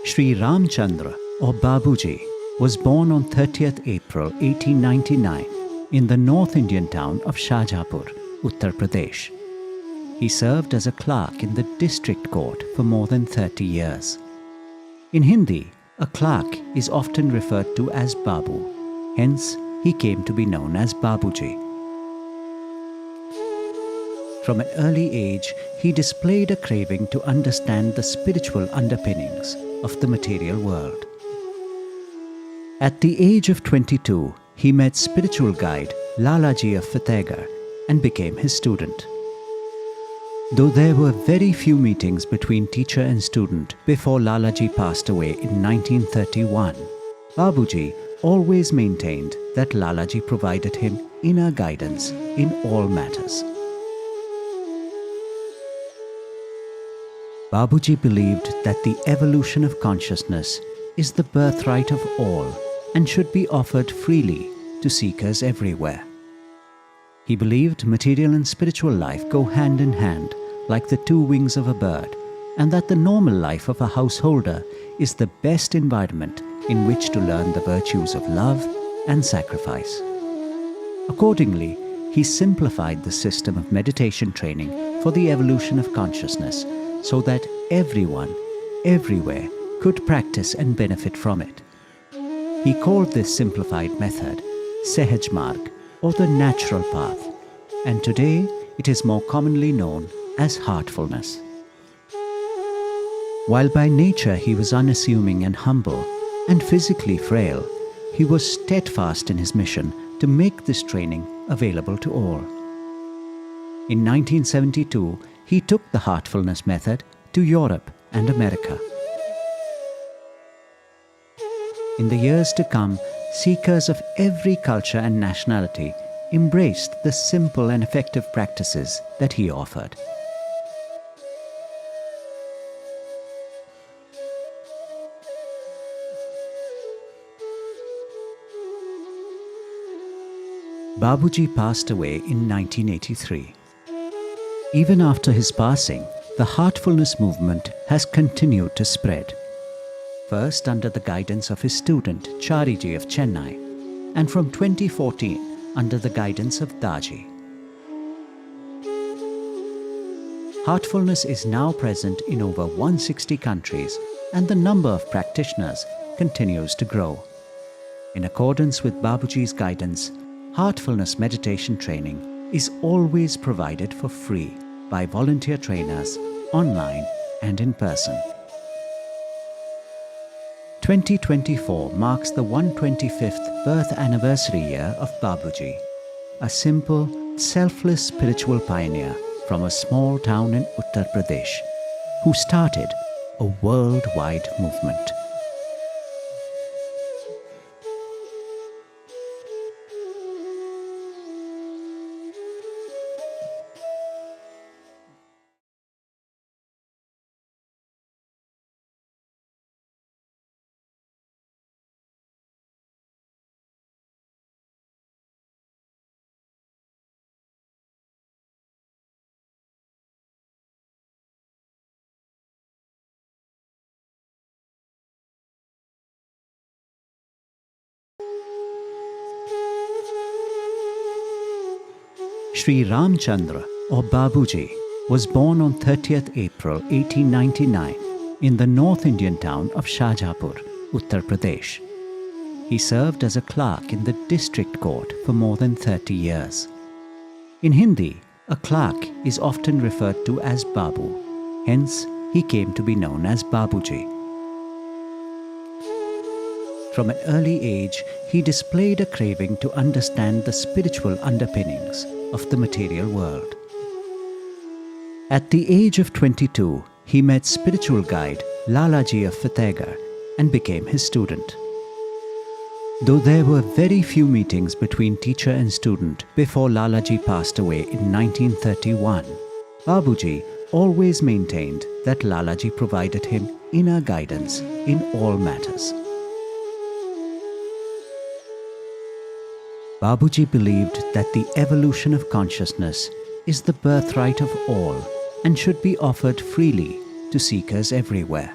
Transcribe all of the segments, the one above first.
Sri Ramchandra, or Babuji, was born on 30th April 1899 in the North Indian town of Shahjahanpur, Uttar Pradesh. He served as a clerk in the district court for more than 30 years. In Hindi, a clerk is often referred to as Babu, hence he came to be known as Babuji. From an early age, he displayed a craving to understand the spiritual underpinnings of the material world. At the age of 22, he met spiritual guide Lalaji of Fatehgarh and became his student. Though there were very few meetings between teacher and student before Lalaji passed away in 1931, Babuji always maintained that Lalaji provided him inner guidance in all matters. Babuji believed that the evolution of consciousness is the birthright of all and should be offered freely to seekers everywhere. He believed material and spiritual life go hand in hand like the two wings of a bird, and that the normal life of a householder is the best environment in which to learn the virtues of love and sacrifice. Accordingly, he simplified the system of meditation training for the evolution of consciousness so that everyone, everywhere, could practice and benefit from it. He called this simplified method Sahaj Marg, or the natural path, and today it is more commonly known as heartfulness. While by nature he was unassuming and humble, and physically frail, he was steadfast in his mission to make this training available to all. In 1972, he took the heartfulness method to Europe and America. In the years to come, seekers of every culture and nationality embraced the simple and effective practices that he offered. Babuji passed away in 1983. Even after his passing, the heartfulness movement has continued to spread. First under the guidance of his student Chariji of Chennai, and from 2014 under the guidance of Daaji. Heartfulness is now present in over 160 countries, and the number of practitioners continues to grow. In accordance with Babuji's guidance, heartfulness meditation training is always provided for free by volunteer trainers, online and in person. 2024 marks the 125th birth anniversary year of Babuji, a simple, selfless spiritual pioneer from a small town in Uttar Pradesh, who started a worldwide movement. Sri Ramchandra, or Babuji, was born on 30th April 1899 in the North Indian town of Shahjahanpur, Uttar Pradesh. He served as a clerk in the district court for more than 30 years. In Hindi, a clerk is often referred to as Babu, hence he came to be known as Babuji. From an early age, he displayed a craving to understand the spiritual underpinnings of the material world. At the age of 22, he met spiritual guide Lalaji of Fatehgarh and became his student. Though there were very few meetings between teacher and student before Lalaji passed away in 1931, Babuji always maintained that Lalaji provided him inner guidance in all matters. Babuji believed that the evolution of consciousness is the birthright of all and should be offered freely to seekers everywhere.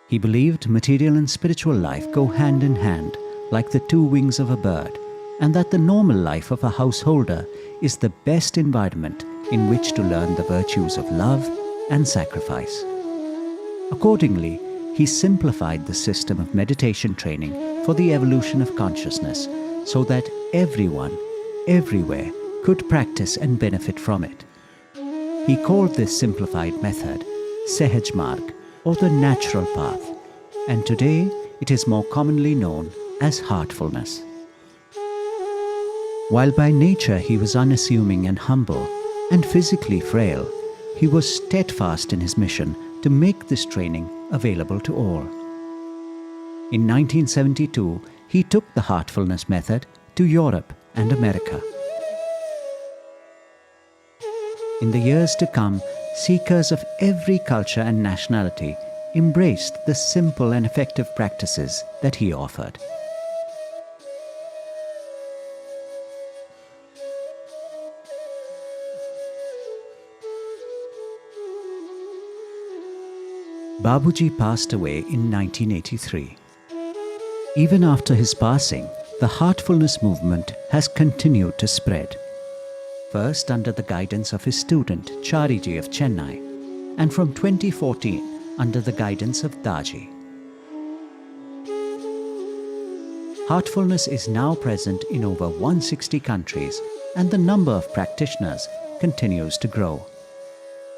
He believed material and spiritual life go hand in hand, like the two wings of a bird, and that the normal life of a householder is the best environment in which to learn the virtues of love and sacrifice. Accordingly, he simplified the system of meditation training for the evolution of consciousness so that everyone, everywhere, could practice and benefit from it. He called this simplified method Sehaj Marg, or the natural path, and today it is more commonly known as heartfulness. While by nature he was unassuming and humble, and physically frail, he was steadfast in his mission to make this training available to all. In 1972, he took the heartfulness method to Europe and America. In the years to come, seekers of every culture and nationality embraced the simple and effective practices that he offered. Babuji passed away in 1983. Even after his passing, the heartfulness movement has continued to spread. First under the guidance of his student Chariji of Chennai, and from 2014 under the guidance of Daaji. Heartfulness is now present in over 160 countries, and the number of practitioners continues to grow.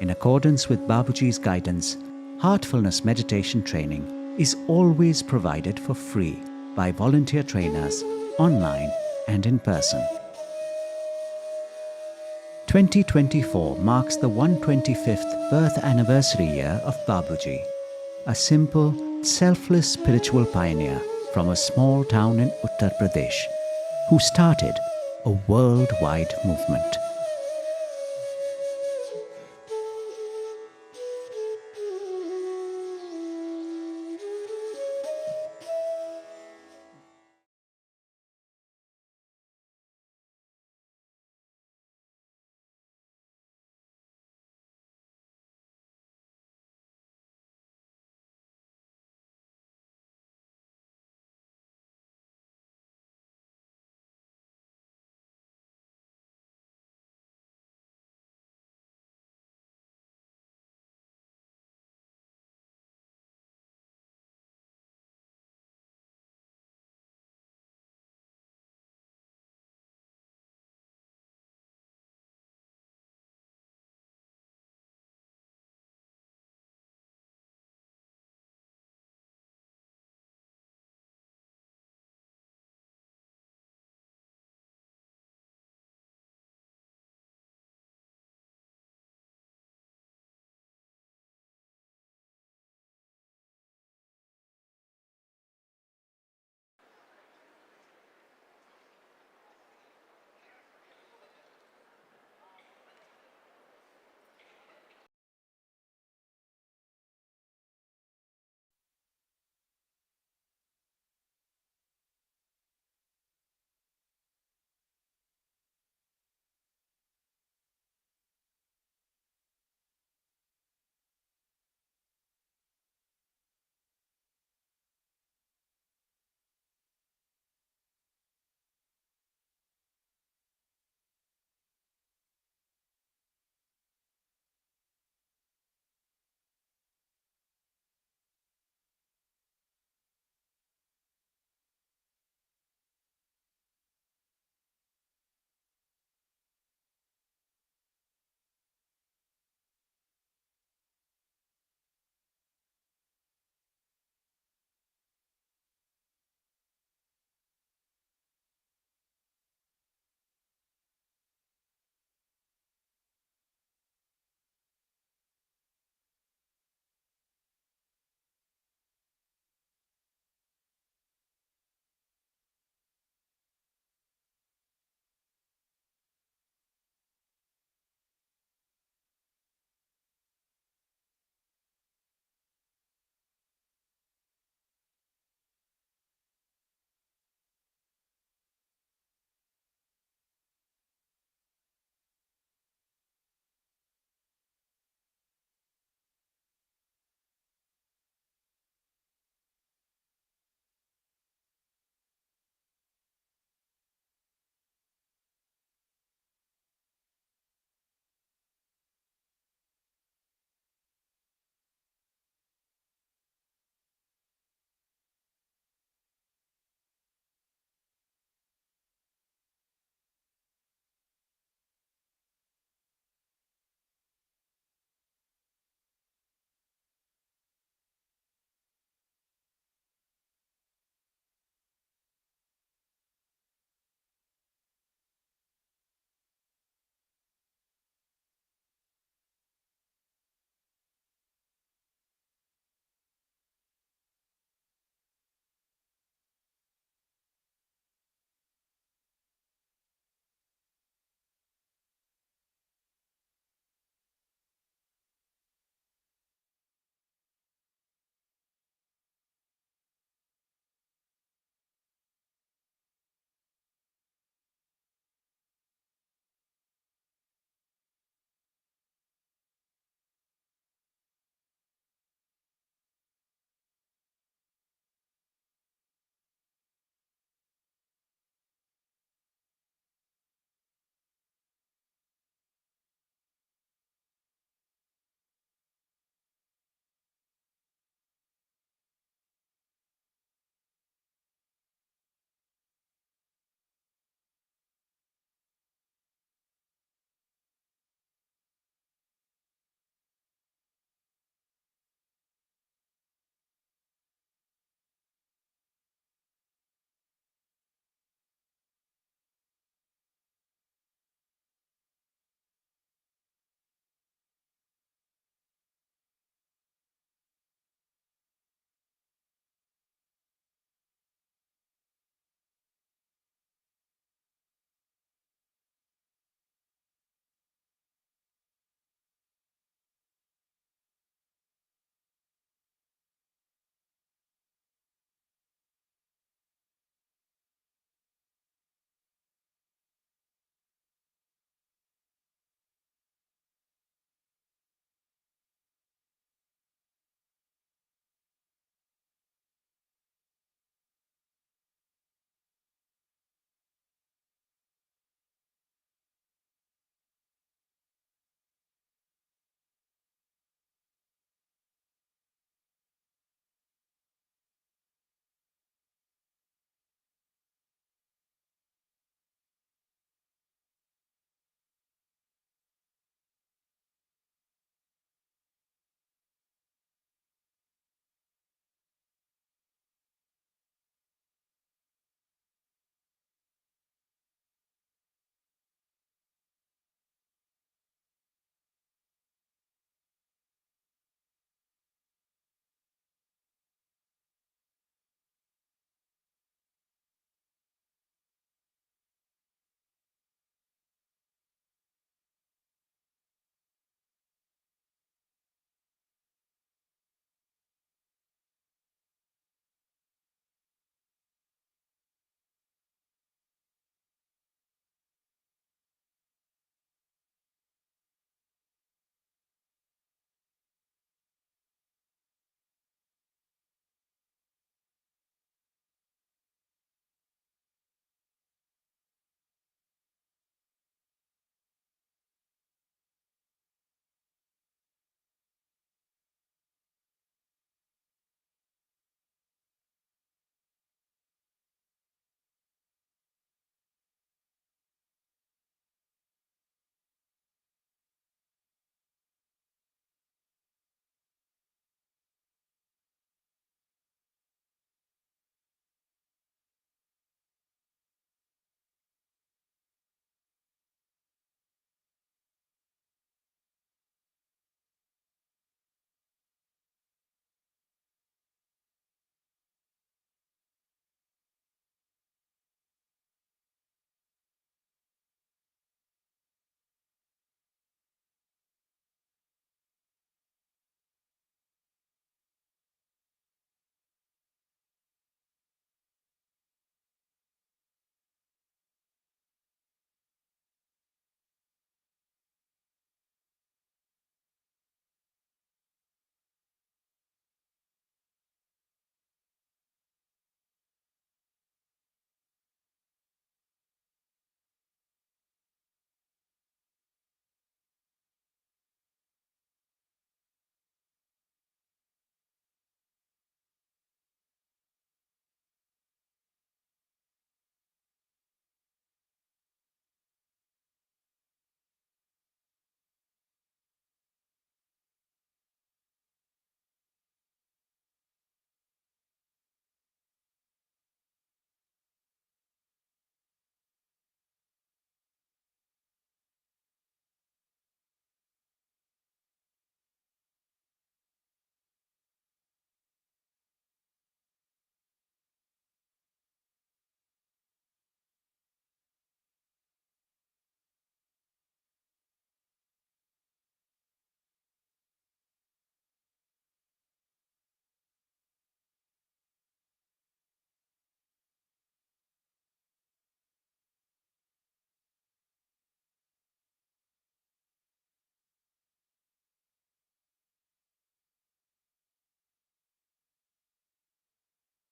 In accordance with Babuji's guidance, heartfulness meditation training is always provided for free by volunteer trainers, online and in person. 2024 marks the 125th birth anniversary year of Babuji, a simple, selfless spiritual pioneer from a small town in Uttar Pradesh, who started a worldwide movement.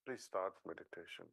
Please start meditation.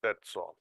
That's all.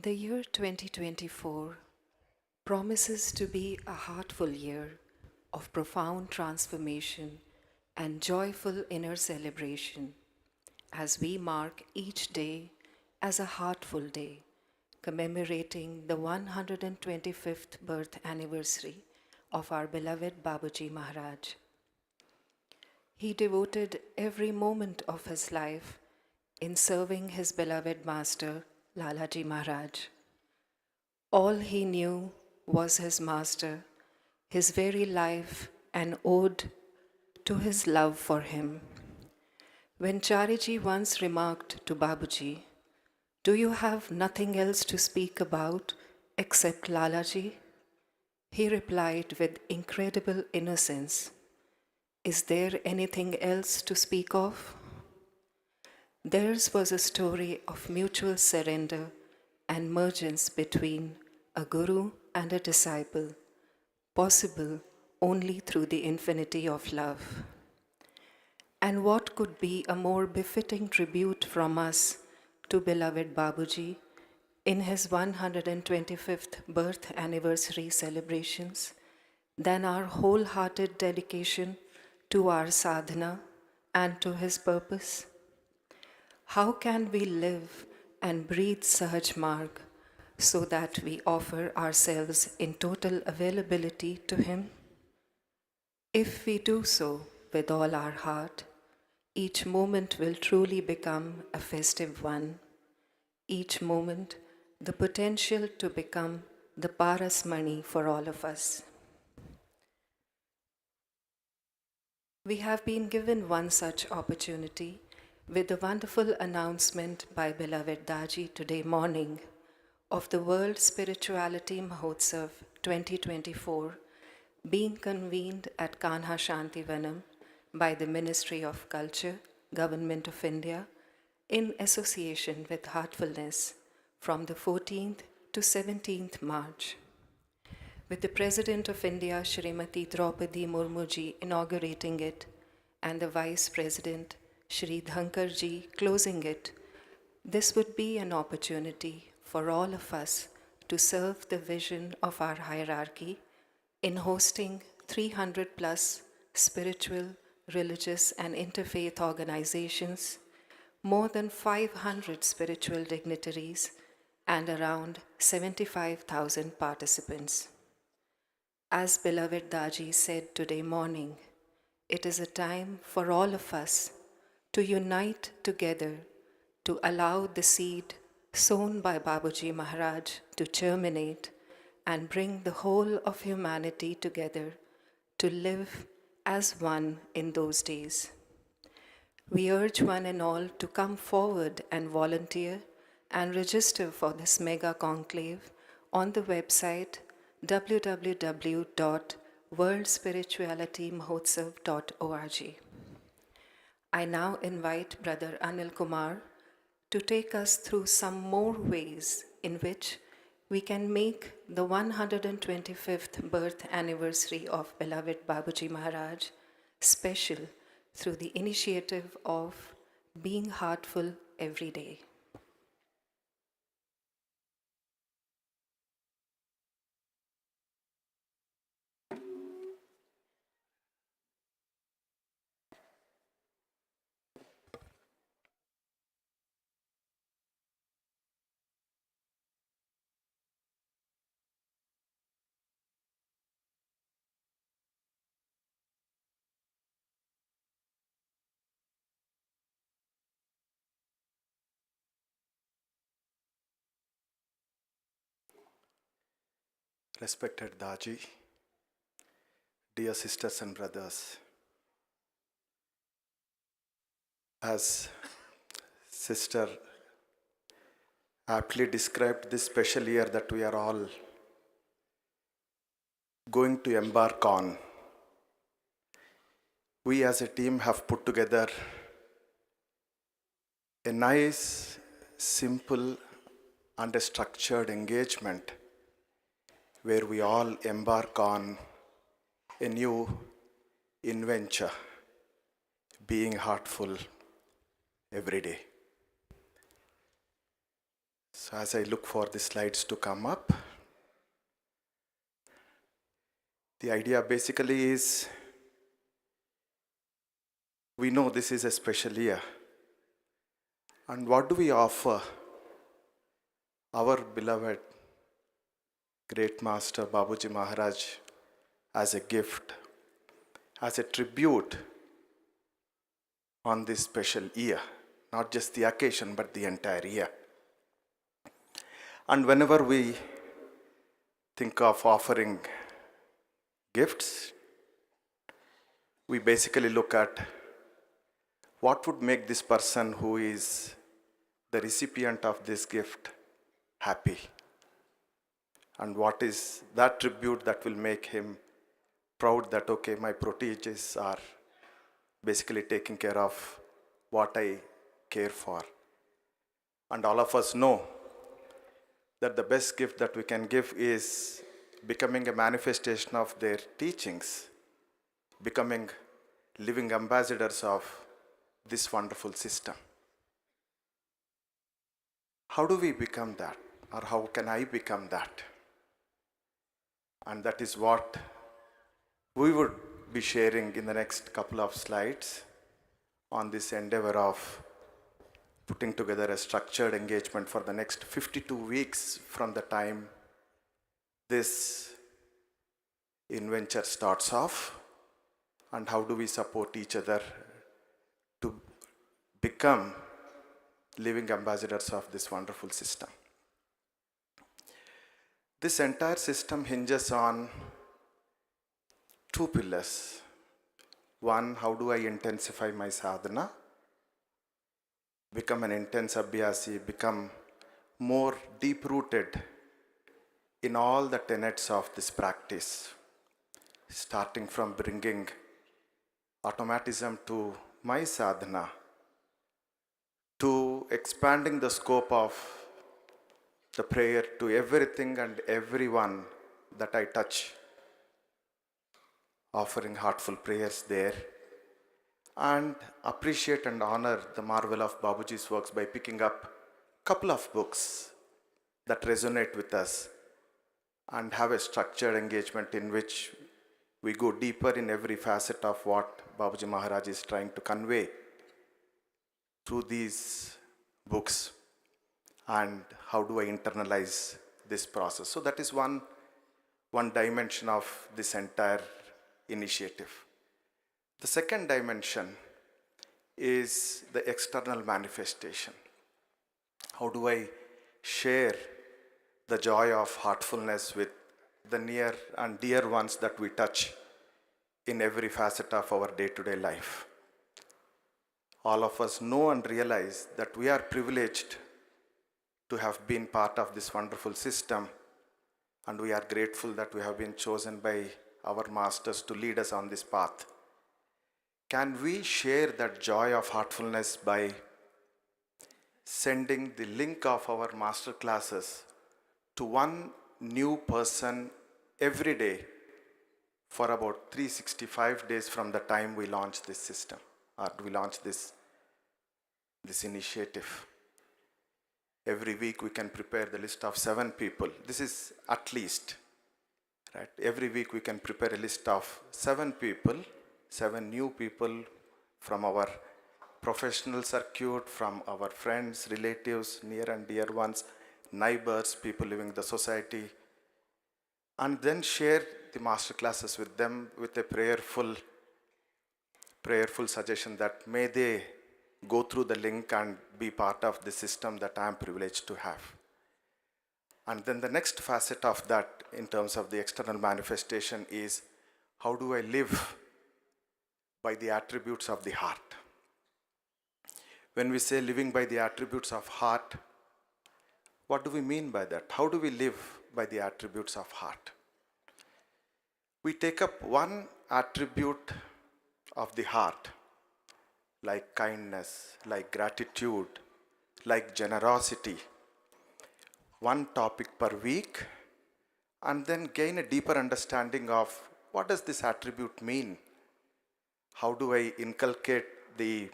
The year 2024 promises to be a heartful year of profound transformation and joyful inner celebration as we mark each day as a heartful day, commemorating the 125th birth anniversary of our beloved Babuji Maharaj. He devoted every moment of his life in serving his beloved master, Lalaji Maharaj. All he knew was his master, his very life an ode to his love for him. When Chariji once remarked to Babuji, "Do you have nothing else to speak about except Lalaji?" He replied with incredible innocence, "Is there anything else to speak of?" Theirs was a story of mutual surrender and mergence between a guru and a disciple, possible only through the infinity of love. And what could be a more befitting tribute from us to beloved Babuji in his 125th birth anniversary celebrations than our wholehearted dedication to our sadhana and to his purpose? How can we live and breathe Sahaj Marg so that we offer ourselves in total availability to Him? If we do so with all our heart, each moment will truly become a festive one. Each moment, the potential to become the Parasmani for all of us. We have been given one such opportunity with the wonderful announcement by beloved Daaji today morning of the World Spirituality Mahotsav 2024 being convened at Kanha Shanti Vanam by the Ministry of Culture, Government of India, in association with Heartfulness from the 14th to 17th March. With the President of India, Shrimati Draupadi Murmuji, inaugurating it, and the Vice President, Shri Dhankarji, closing it, this would be an opportunity for all of us to serve the vision of our hierarchy in hosting 300 plus spiritual, religious, and interfaith organizations, more than 500 spiritual dignitaries, and around 75,000 participants. As beloved Daaji said today morning, it is a time for all of us to unite together to allow the seed sown by Babuji Maharaj to germinate and bring the whole of humanity together to live as one in those days. We urge one and all to come forward and volunteer and register for this mega conclave on the website www.worldspiritualitymahotsav.org. I now invite Brother Anil Kumar to take us through some more ways in which we can make the 125th birth anniversary of beloved Babuji Maharaj special through the initiative of being heartful every day. Respected Daaji, dear sisters and brothers, as Sister aptly described this special year that we are all going to embark on, we as a team have put together a nice, simple, and a structured engagement where we all embark on a new adventure, being heartful every day. So as I look for the slides to come up, the idea basically is, we know this is a special year, and what do we offer our beloved great master Babuji Maharaj as a gift, as a tribute on this special year, not just the occasion but the entire year. And whenever we think of offering gifts, we basically look at what would make this person who is the recipient of this gift happy, and what is that tribute that will make him proud that, okay, my proteges are basically taking care of what I care for. And all of us know that the best gift that we can give is becoming a manifestation of their teachings, becoming living ambassadors of this wonderful system. How do we become that? Or how can I become that? And that is what we would be sharing in the next couple of slides on this endeavor of putting together a structured engagement for the next 52 weeks from the time this adventure starts off, and how do we support each other to become living ambassadors of this wonderful system. This entire system hinges on two pillars. One, how do I intensify my sadhana, become an intense abhyasi, become more deep-rooted in all the tenets of this practice, starting from bringing automatism to my sadhana, to expanding the scope of the prayer to everything and everyone that I touch, offering heartful prayers there, and appreciate and honor the marvel of Babuji's works by picking up a couple of books that resonate with us and have a structured engagement in which we go deeper in every facet of what Babuji Maharaj is trying to convey through these books, and how do I internalize this process. So that is one dimension of this entire initiative. The second dimension is the external manifestation. How do I share the joy of heartfulness with the near and dear ones that we touch in every facet of our day-to-day life? All of us know and realize that we are privileged to have been part of this wonderful system, and we are grateful that we have been chosen by our masters to lead us on this path. Can we share that joy of heartfulness by sending the link of our master classes to one new person every day for about 365 days from the time we launch this system, or we launch this initiative? Every week we can prepare the list of 7 people. This is at least, right? Every week we can prepare a list of 7 people, 7 new people from our professional circuit, from our friends, relatives, near and dear ones, neighbors, people living in the society, and then share the master classes with them with a prayerful suggestion that may they go through the link and be part of the system that I am privileged to have. And then the next facet of that in terms of the external manifestation is, how do I live by the attributes of the heart? When we say living by the attributes of heart, what do we mean by that? How do we live by the attributes of heart? We take up one attribute of the heart, like kindness, like gratitude, like generosity, one topic per week, and then gain a deeper understanding of what does this attribute mean? How do I inculcate the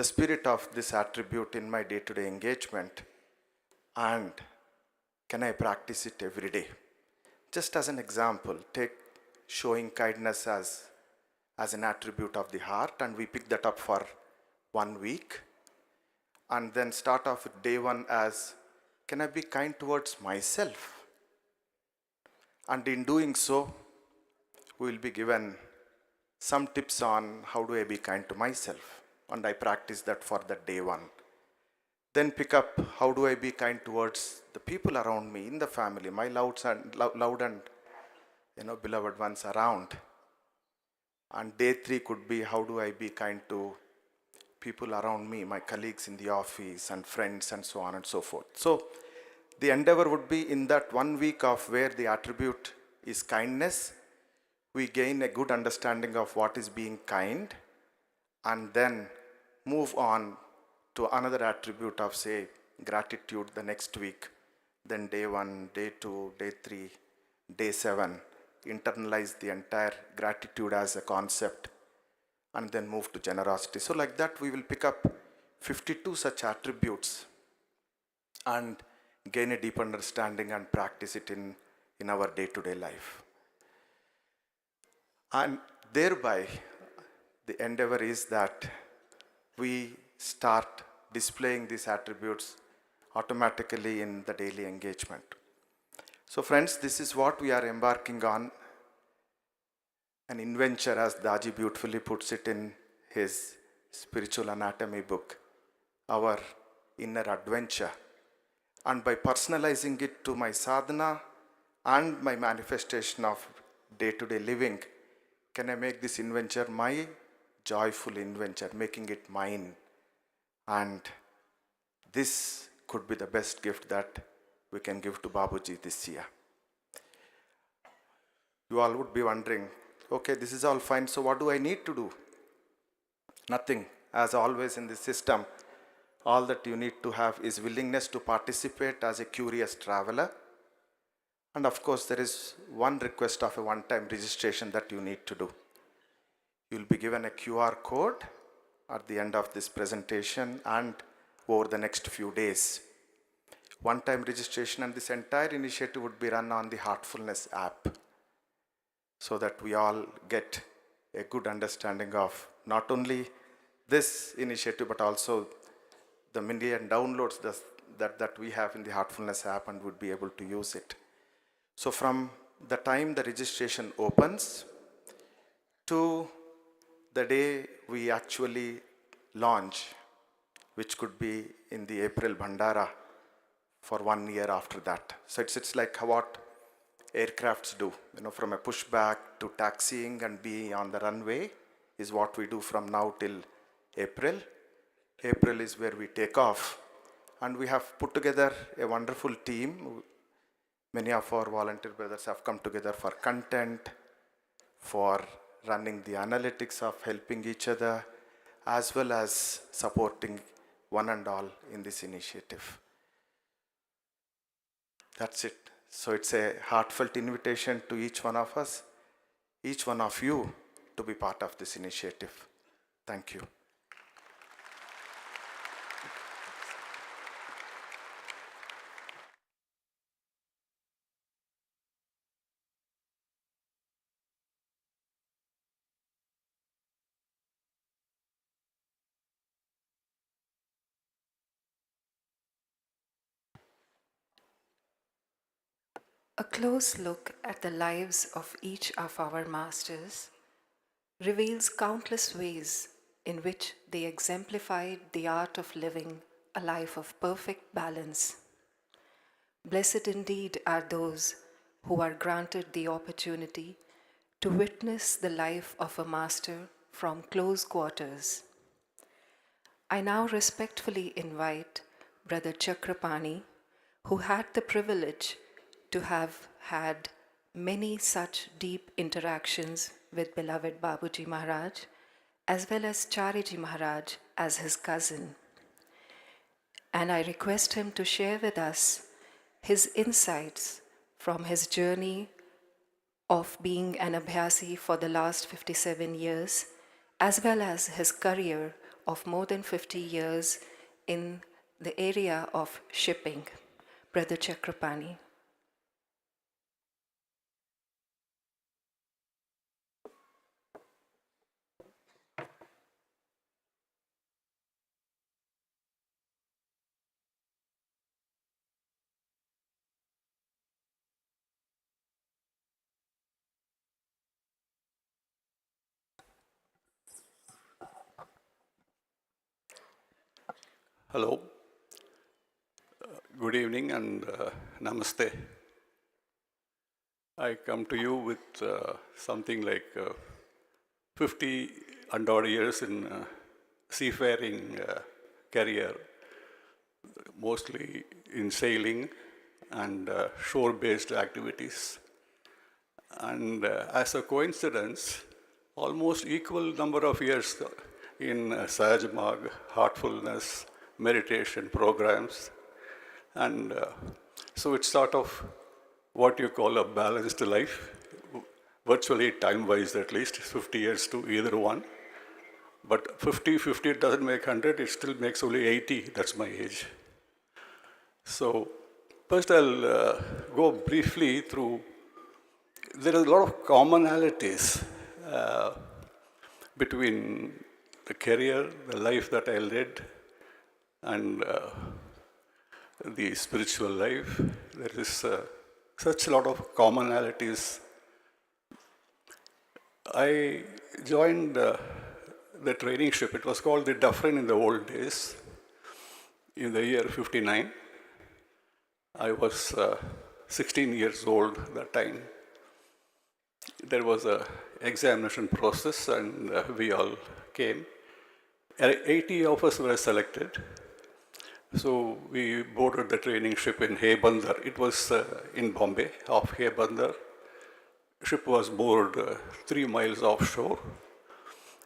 spirit of this attribute in my day-to-day engagement? And can I practice it every day? Just as an example, take showing kindness as an attribute of the heart, and we pick that up for 1 week, and then start off with day 1 as, can I be kind towards myself? And in doing so, we will be given some tips on how do I be kind to myself, and I practice that for that day 1. Then pick up, how do I be kind towards the people around me in the family, my loved and beloved ones around. And day 3 could be, how do I be kind to people around me, my colleagues in the office and friends and so on and so forth. So the endeavor would be in that 1 week of where the attribute is kindness, we gain a good understanding of what is being kind, and then move on to another attribute of, say, gratitude the next week. Then day 1, day 2, day 3, day 7, internalize the entire gratitude as a concept, and then move to generosity. So like that we will pick up 52 such attributes and gain a deep understanding and practice it in our day-to-day life. And thereby the endeavor is that we start displaying these attributes automatically in the daily engagement. So friends, this is what we are embarking on, an adventure, as Daaji beautifully puts it in his spiritual anatomy book, our inner adventure. And by personalizing it to my sadhana and my manifestation of day-to-day living, can I make this adventure my joyful adventure, making it mine. And this could be the best gift that we can give to Babuji this year. You all would be wondering, okay, this is all fine, so what do I need to do? Nothing. As always in this system, all that you need to have is willingness to participate as a curious traveler. And of course, there is one request of a one-time registration that you need to do. You will be given a QR code at the end of this presentation and over the next few days. One-time registration, and this entire initiative would be run on the Heartfulness app, so that we all get a good understanding of not only this initiative, but also the million downloads that we have in the Heartfulness app, and would be able to use it. So from the time the registration opens to the day we actually launch, which could be in the April Bhandara for 1 year after that. So it's like what aircrafts do, from a pushback to taxiing and being on the runway is what we do from now till April. April is where we take off, and we have put together a wonderful team. Many of our volunteer brothers have come together for content, for running the analytics of helping each other, as well as supporting one and all in this initiative. That's it. So it's a heartfelt invitation to each one of us, each one of you, to be part of this initiative. Thank you. A close look at the lives of each of our masters reveals countless ways in which they exemplified the art of living a life of perfect balance. Blessed indeed are those who are granted the opportunity to witness the life of a master from close quarters. I now respectfully invite Brother Chakrapani, who had the privilege to have had many such deep interactions with beloved Babuji Maharaj, as well as Chariji Maharaj as his cousin. And I request him to share with us his insights from his journey of being an Abhyasi for the last 57 years, as well as his career of more than 50 years in the area of shipping. Brother Chakrapani. Hello, good evening and namaste. I come to you with something like 50 and odd years in seafaring career, mostly in sailing and shore-based activities. And as a coincidence, almost equal number of years in Sahaj Marg, heartfulness, meditation programs. And so it's sort of what you call a balanced life, virtually time-wise at least, 50 years to either one. But 50 doesn't make 100, it still makes only 80, that's my age. So first I'll go briefly through, there are a lot of commonalities between the career, the life that I led, and the spiritual life. There is such a lot of commonalities. I joined the training ship. It was called the Dufferin in the old days. In the year 59, I was 16 years old that time. There was a examination process, and we all came. 80 of us were selected. So we boarded the training ship in Bandar. It was in Bombay, off Bandar. Ship was moored 3 miles offshore.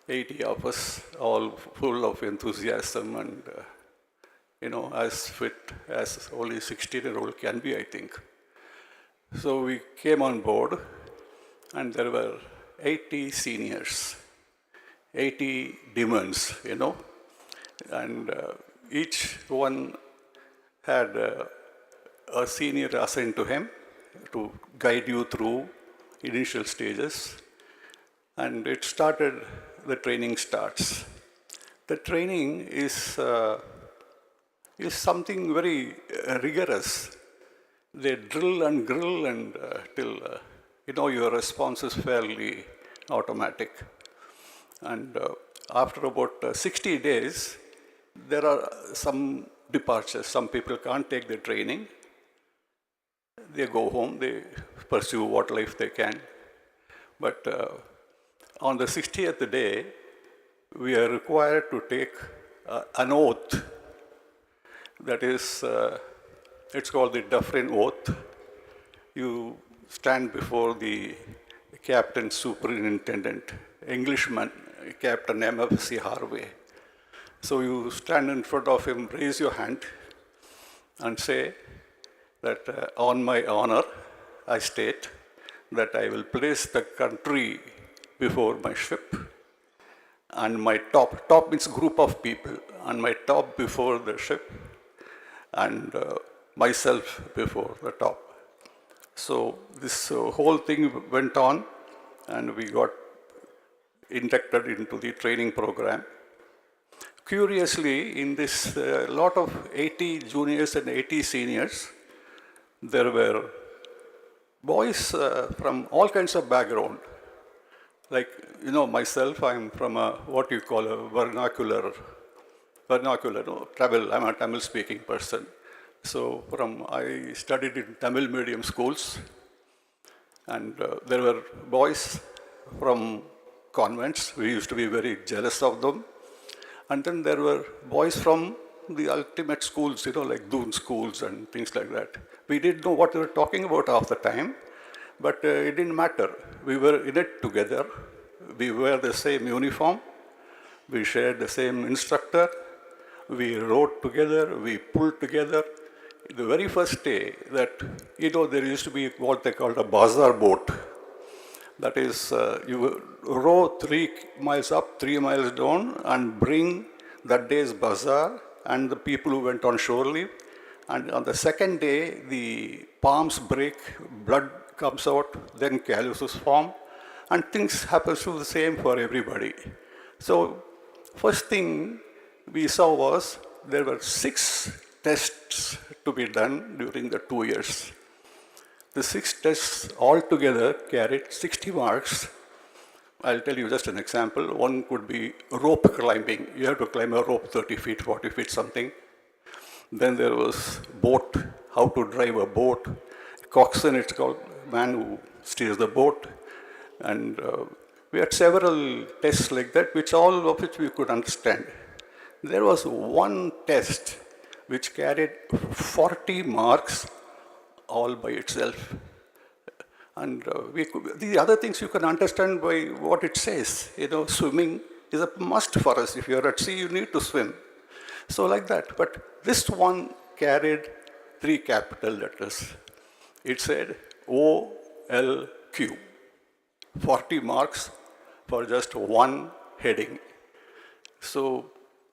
80 of us, all full of enthusiasm and as fit as only 16-year-old can be, I think. So we came on board, and there were 80 seniors, 80 demons, and each one had a senior assigned to him to guide you through initial stages. And the training starts. The training is something very rigorous. They drill and grill and till your response is fairly automatic. And after about 60 days, there are some departures. Some people can't take the training. They go home, they pursue what life they can. But on the 60th day, we are required to take an oath. That is, it's called the Dufferin Oath. You stand before the captain superintendent, Englishman, Captain M.F.C. Harvey. So you stand in front of him, raise your hand, and say that on my honor, I state that I will place the country before my ship, and my top means group of people, and my top before the ship, and myself before the top. So this whole thing went on, and we got inducted into the training program. Curiously, in this lot of 80 juniors and 80 seniors, there were boys from all kinds of background. Like, myself, I'm from what you call a vernacular, Tamil. I'm a Tamil-speaking person. So I studied in Tamil medium schools, and there were boys from convents. We used to be very jealous of them. And then there were boys from the ultimate schools, like Doon schools and things like that. We didn't know what they were talking about half the time, but it didn't matter. We were in it together. We wear the same uniform. We shared the same instructor. We rode together. We pulled together. The very first day that, there used to be what they called a bazaar boat. That is, you row 3 miles up, 3 miles down, and bring that day's bazaar and the people who went on shore leave. And on the second day, the palms break, blood comes out, then calluses form, and things happen to the same for everybody. So, first thing we saw was there were 6 tests to be done during the 2 years. The 6 tests altogether carried 60 marks. I'll tell you just an example. One could be rope climbing. You have to climb a rope 30 feet, 40 feet, something. Then there was boat, how to drive a boat. Coxswain, it's called, man who steers the boat. And we had several tests like that, all of which we could understand. There was one test which carried 40 marks all by itself. And the other things you can understand by what it says. Swimming is a must for us. If you're at sea, you need to swim. So like that. But this one carried 3 capital letters. It said OLQ. 40 marks for just one heading. So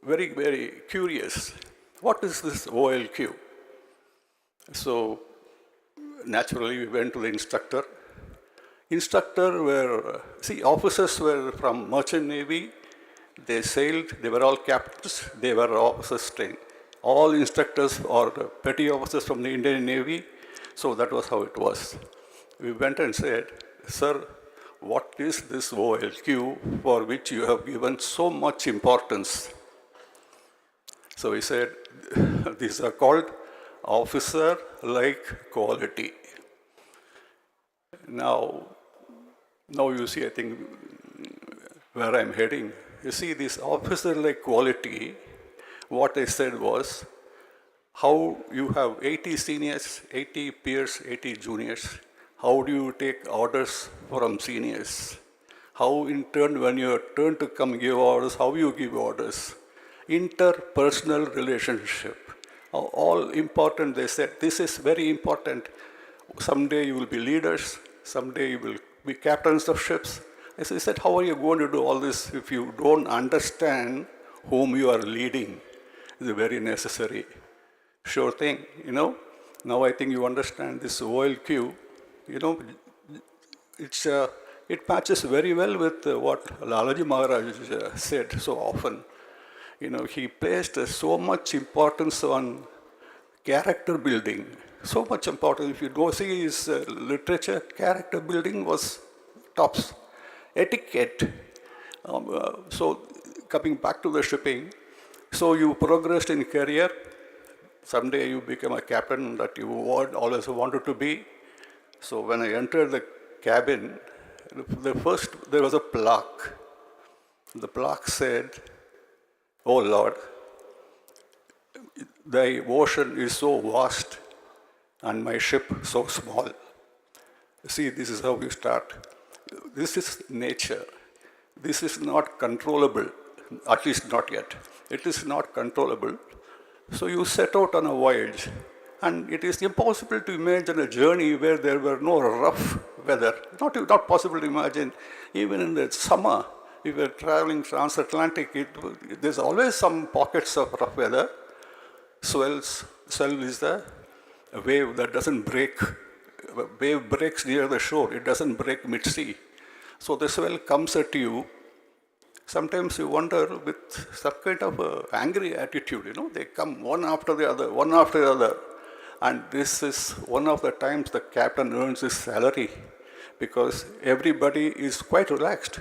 very, very curious. What is this OLQ? So naturally, we went to the instructor. Officers were from Merchant Navy. They sailed. They were all captains. They were officers trained. all instructors or petty officers from the Indian Navy. So that was how it was. We went and said, "Sir, what is this OLQ for which you have given so much importance?" So he said, "These are called officer-like quality." Now you see, I think, where I'm heading. You see, this officer-like quality, what I said was, how you have 80 seniors, 80 peers, 80 juniors. How do you take orders from seniors? How in turn, when your turn to come give orders, how you give orders? Interpersonal relationship. All important, they said, this is very important. Someday you will be leaders, someday you will be captains of ships. I said, how are you going to do all this if you don't understand whom you are leading? It's very necessary. Sure thing, Now I think you understand this OLQ, it matches very well with what Lalaji Maharaj said so often. He placed so much importance on character building. So much importance. If you go see his literature, character building was tops. Etiquette. So coming back to the shipping, so you progressed in career. Someday you became a captain that you always wanted to be. So when I entered the cabin, there was a plaque. The plaque said, "Oh Lord, thy ocean is so vast and my ship so small." See, this is how you start. This is nature. This is not controllable, at least not yet. It is not controllable. So you set out on a voyage, and it is impossible to imagine a journey where there were no rough weather. Not possible to imagine. Even in the summer, if you're traveling transatlantic, there's always some pockets of rough weather. Swell is the wave that doesn't break. A wave breaks near the shore, it doesn't break mid-sea. So the swell comes at you. Sometimes you wonder with some kind of angry attitude, they come one after the other. And this is one of the times the captain earns his salary, because everybody is quite relaxed.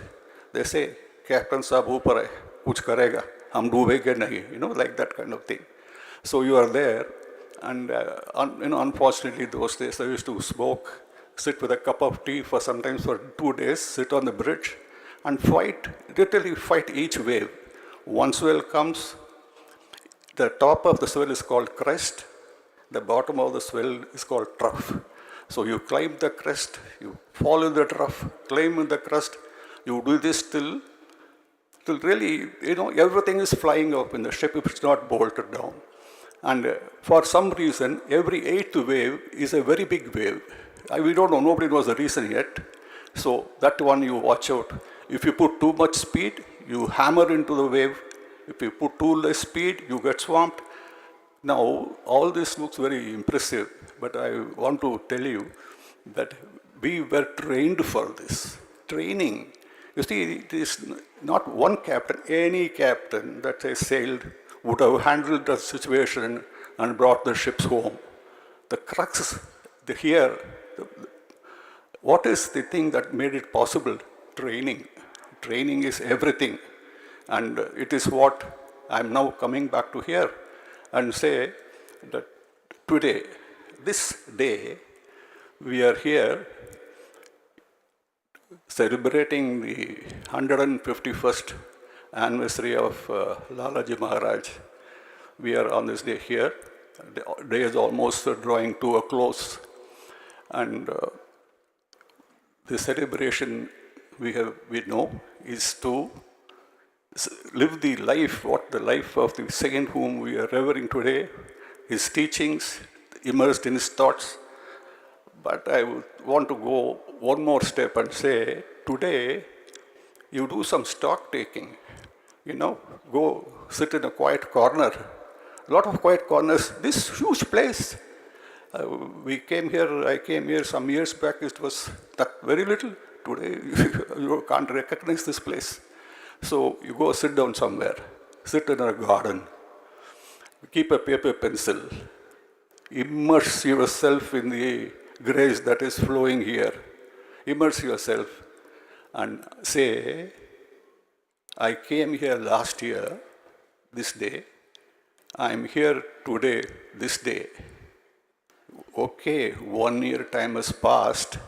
They say, "Captain Saab upar hai, kuch karega, hum dubenge nahi," like that kind of thing. So you are there, and unfortunately those days I used to smoke, sit with a cup of tea for sometimes for 2 days, sit on the bridge, and literally fight each wave. One swell comes, the top of the swell is called crest, the bottom of the swell is called trough. So you climb the crest, you fall in the trough, climb in the crest, you do this till really, everything is flying up in the ship if it's not bolted down. And for some reason, every 8th wave is a very big wave. We don't know, nobody knows the reason yet. So that one you watch out. If you put too much speed, you hammer into the wave. If you put too less speed, you get swamped. Now, all this looks very impressive, but I want to tell you that we were trained for this. Training. You see, it is not one captain, any captain that has sailed would have handled the situation and brought the ships home. The crux here, what is the thing that made it possible? Training. Training is everything. And it is what I'm now coming back to here and say that today, this day, we are here celebrating the 151st anniversary of Lalaji Maharaj. We are on this day here. The day is almost drawing to a close. And the celebration we know is to live the life, what the life of the saint whom we are revering today, his teachings, immersed in his thoughts. But I would want to go one more step and say, today, you do some stock taking. Go sit in a quiet corner. A lot of quiet corners. This huge place. I came here some years back, it was very little. Today, you can't recognize this place. So you go sit down somewhere, sit in a garden, keep a paper pencil, immerse yourself in the grace that is flowing here. Immerse yourself and say, I came here last year, this day. I am here today, this day. Okay, 1 year time has passed.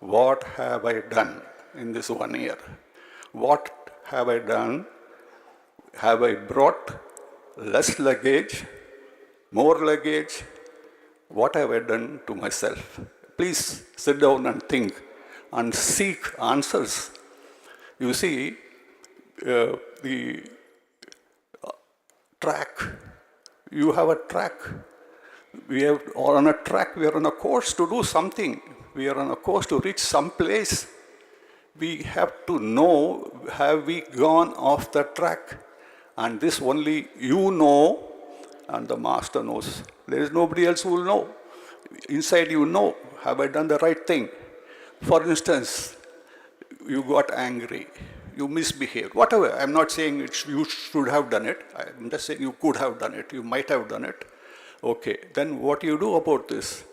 What have I done in this 1 year? What have I done? Have I brought less luggage, more luggage? What have I done to myself? Please sit down and think and seek answers. You see, the track, you have a track. We are on a track, we are on a course to do something. We are on a course to reach some place. We have to know, have we gone off the track? And this only you know, and the master knows. There is nobody else who will know. Inside you know, have I done the right thing? For instance, you got angry, you misbehaved, whatever. I'm not saying you should have done it. I'm just saying you could have done it, you might have done it. Okay, then what do you do about this?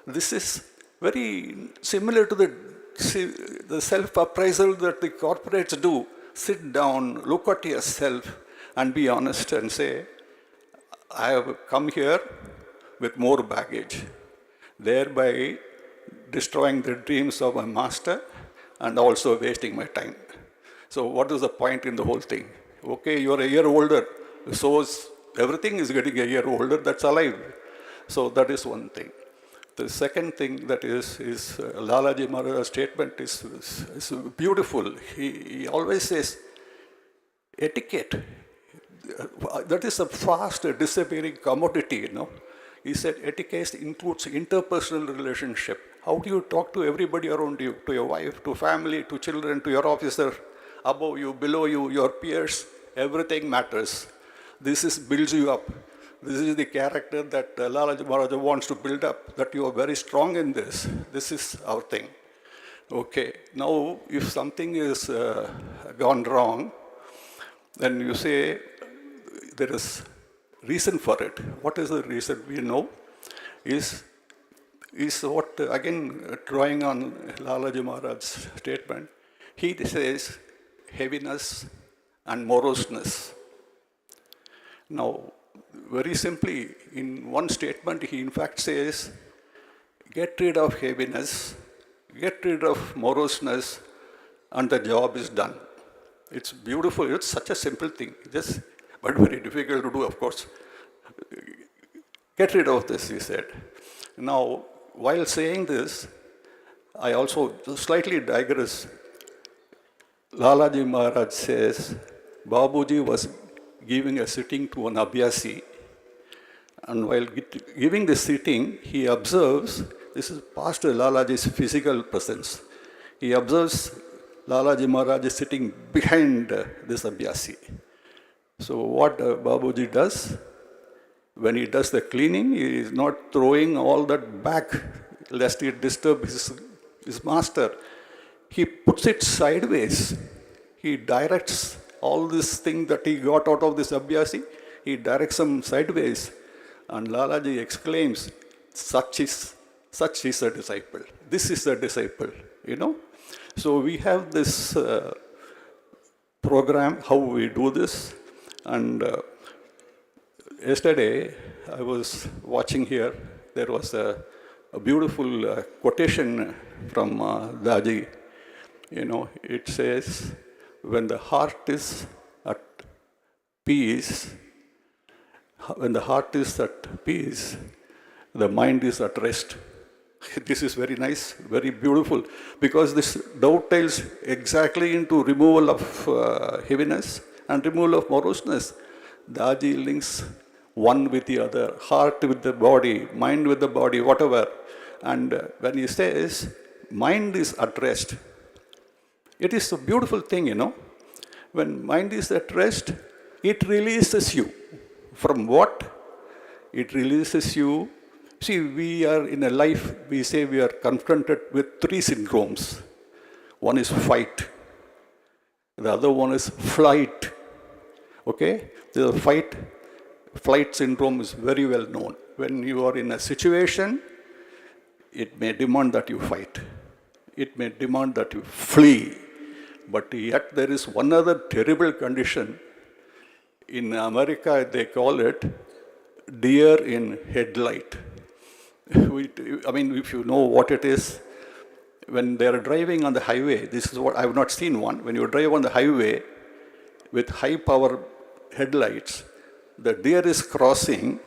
This is very similar to the self-appraisal that the corporates do. Sit down, look at yourself, and be honest and say, I have come here with more baggage, thereby destroying the dreams of my master and also wasting my time. So what is the point in the whole thing? Okay, you're a year older, so everything is getting a year older, that's alive. So that is one thing. The second thing that is Lalaji Maharaj's statement is beautiful. He always says, etiquette. That is a fast disappearing commodity, you know. He said etiquette includes interpersonal relationship. How do you talk to everybody around you, to your wife, to family, to children, to your officer, above you, below you, your peers? Everything matters. This builds you up. This is the character that Lalaji Maharaj wants to build up, that you are very strong in this. This is our thing. Okay, now if something is gone wrong, then you say there is reason for it. What is the reason? We know is what, again, drawing on Lalaji Maharaj's statement, he says heaviness and moroseness. Now, very simply, in one statement, he in fact says, get rid of heaviness, get rid of moroseness, and the job is done. It's beautiful. It's such a simple thing, but very difficult to do, of course. Get rid of this, he said. Now, while saying this, I also slightly digress. Lalaji Maharaj says, Babuji was giving a sitting to an abhyasi, and while giving the sitting, he observes, this is past Lalaji's physical presence, he observes Lalaji Maharaj is sitting behind this abhyasi. So what Babuji does, when he does the cleaning, he is not throwing all that back lest it disturb his master. He puts it sideways. He directs all this thing that he got out of this abhyasi, he directs them sideways. And Lalaji exclaims, such is a disciple. This is a disciple, you know. So we have this program, how we do this. And yesterday, I was watching here, there was a beautiful quotation from Daaji. You know, it says, when the heart is at peace, the mind is at rest. This is very nice, very beautiful, because this dovetails exactly into removal of heaviness and removal of moroseness. Daaji links one with the other, heart with the body, mind with the body, whatever. And when he says, mind is at rest, it is a beautiful thing, you know. When mind is at rest, it releases you. From what? It releases you. See, we are in a life, we say we are confronted with 3 syndromes. One is fight. The other one is flight. Okay? The fight, Flight syndrome is very well known. When you are in a situation, it may demand that you fight. It may demand that you flee. But yet there is one other terrible condition. In America, they call it deer in headlight. If you know what it is, when they are driving on the highway, this is what I have not seen one. When you drive on the highway with high power headlights, the deer is crossing,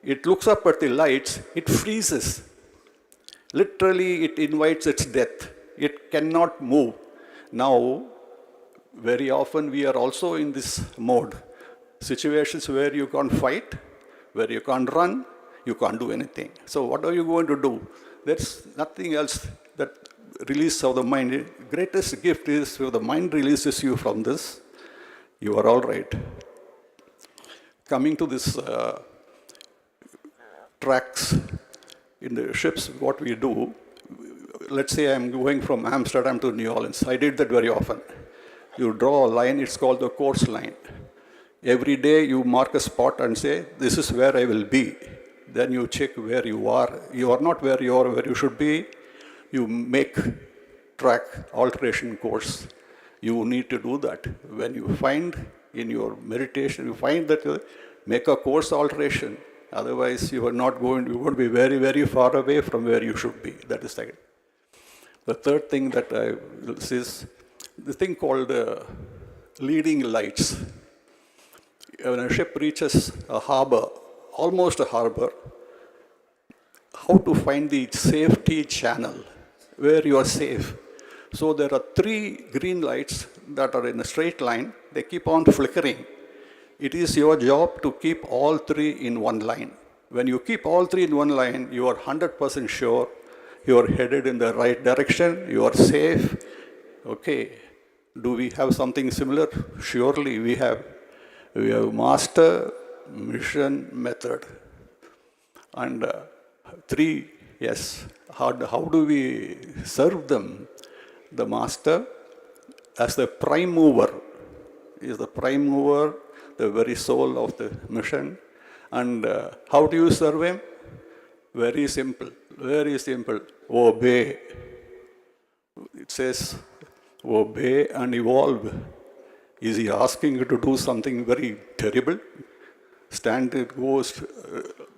it looks up at the lights, it freezes. Literally, it invites its death. It cannot move. Now, very often we are also in this mode. Situations where you can't fight, where you can't run, you can't do anything. So what are you going to do? There's nothing else that release of the mind. The greatest gift is if the mind releases you from this, you are all right. Coming to this tracks in the ships, what we do, let's say I'm going from Amsterdam to New Orleans. I did that very often. You draw a line, it's called the course line. Every day you mark a spot and say, this is where I will be. Then you check where you are. You are not where you are, where you should be. You make track alteration course. You need to do that. When you find in your meditation, you find that you make a course alteration. Otherwise, you are not going, you would be very, very far away from where you should be. That is second. The third thing that I will say is the thing called leading lights. When a ship reaches a harbor, almost a harbor, how to find the safety channel where you are safe. So there are 3 green lights that are in a straight line. They keep on flickering. It is your job to keep all 3 in one line. When you keep all 3 in one line, you are 100% sure you are headed in the right direction, you are safe. Okay, do we have something similar? Surely we have. We have master, mission, method. And 3, yes, how do we serve them? The master, as the prime mover, is the prime mover, the very soul of the mission. And how do you serve him? Very simple, very simple. Obey. It says, obey and evolve. Is he asking you to do something very terrible? Stand, go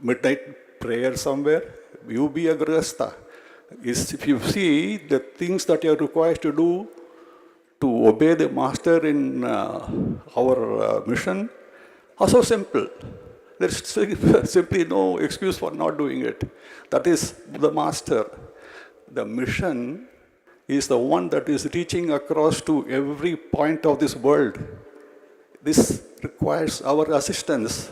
midnight prayer somewhere? You be a grihastha. If you see the things that you are required to do to obey the master in our mission are so simple. There's simply no excuse for not doing it. That is the master. The mission is the one that is reaching across to every point of this world. This requires our assistance.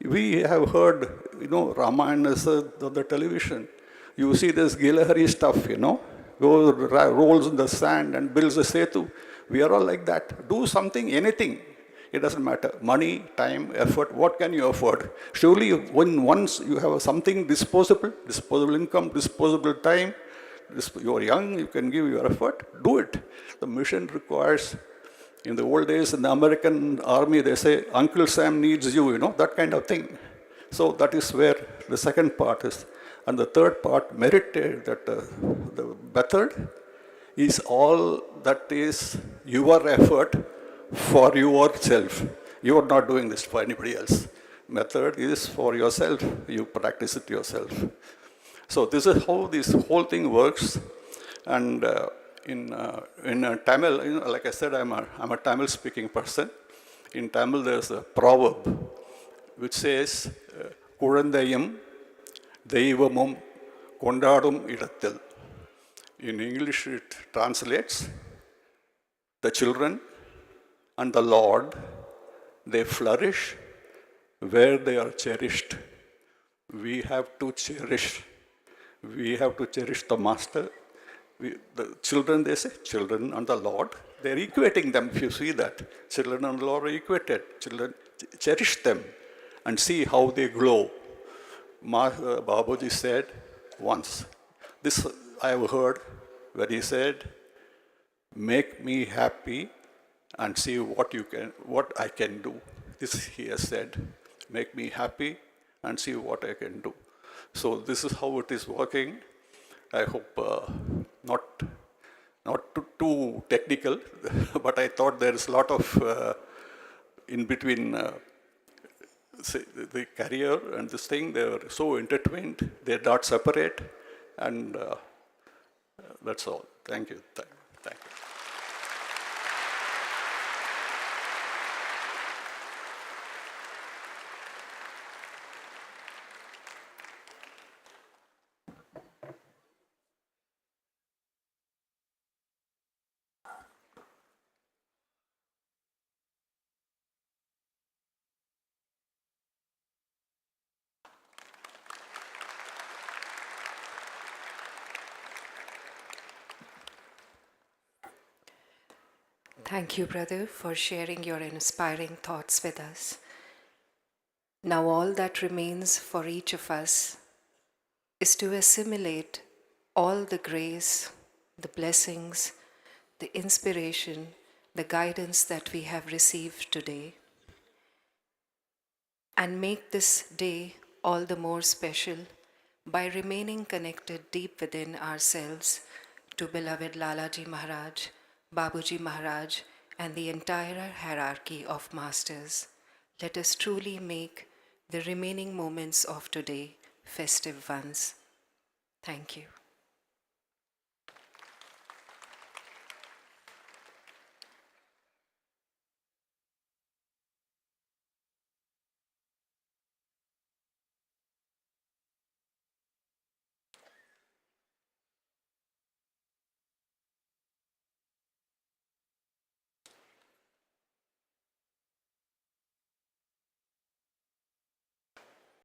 We have heard, Ramayana on the television. You see this Gilahari stuff, goes, rolls in the sand and builds a setu. We are all like that. Do something, anything. It doesn't matter. Money, time, effort, what can you afford? Surely when once you have something disposable income, disposable time, you are young, you can give your effort, do it. The mission requires, in the old days in the American army, they say, Uncle Sam needs you, that kind of thing. So that is where the second part is. And the third part, meditate, that the method is all that is your effort for yourself. You are not doing this for anybody else. Method is for yourself. You practice it yourself. So this is how this whole thing works. And in Tamil, like I said, I'm a Tamil speaking person. In Tamil, there's a proverb which says, Kuzhandayum Deivamum Kondadum Idathil. In English, it translates, the children and the Lord, they flourish where they are cherished. We have to cherish. We have to cherish the master. The children, they say, children and the Lord. They're equating them, if you see that. Children and the Lord are equated. Children, cherish them and see how they glow. Babuji said once, this I have heard, where he said, make me happy and see what I can do. This he has said. make me happy, and see what I can do. So this is how it is working. I hope not too technical, but I thought there is a lot of in between the career and this thing. They are so intertwined, they're not separate, and that's all. Thank you. Thank you. Thank you, brother, for sharing your inspiring thoughts with us. Now, all that remains for each of us is to assimilate all the grace, the blessings, the inspiration, the guidance that we have received today, and make this day all the more special by remaining connected deep within ourselves to beloved Lalaji Maharaj, BABUJI Maharaj, and the entire hierarchy of masters. Let us truly make the remaining moments of today festive ones. Thank you.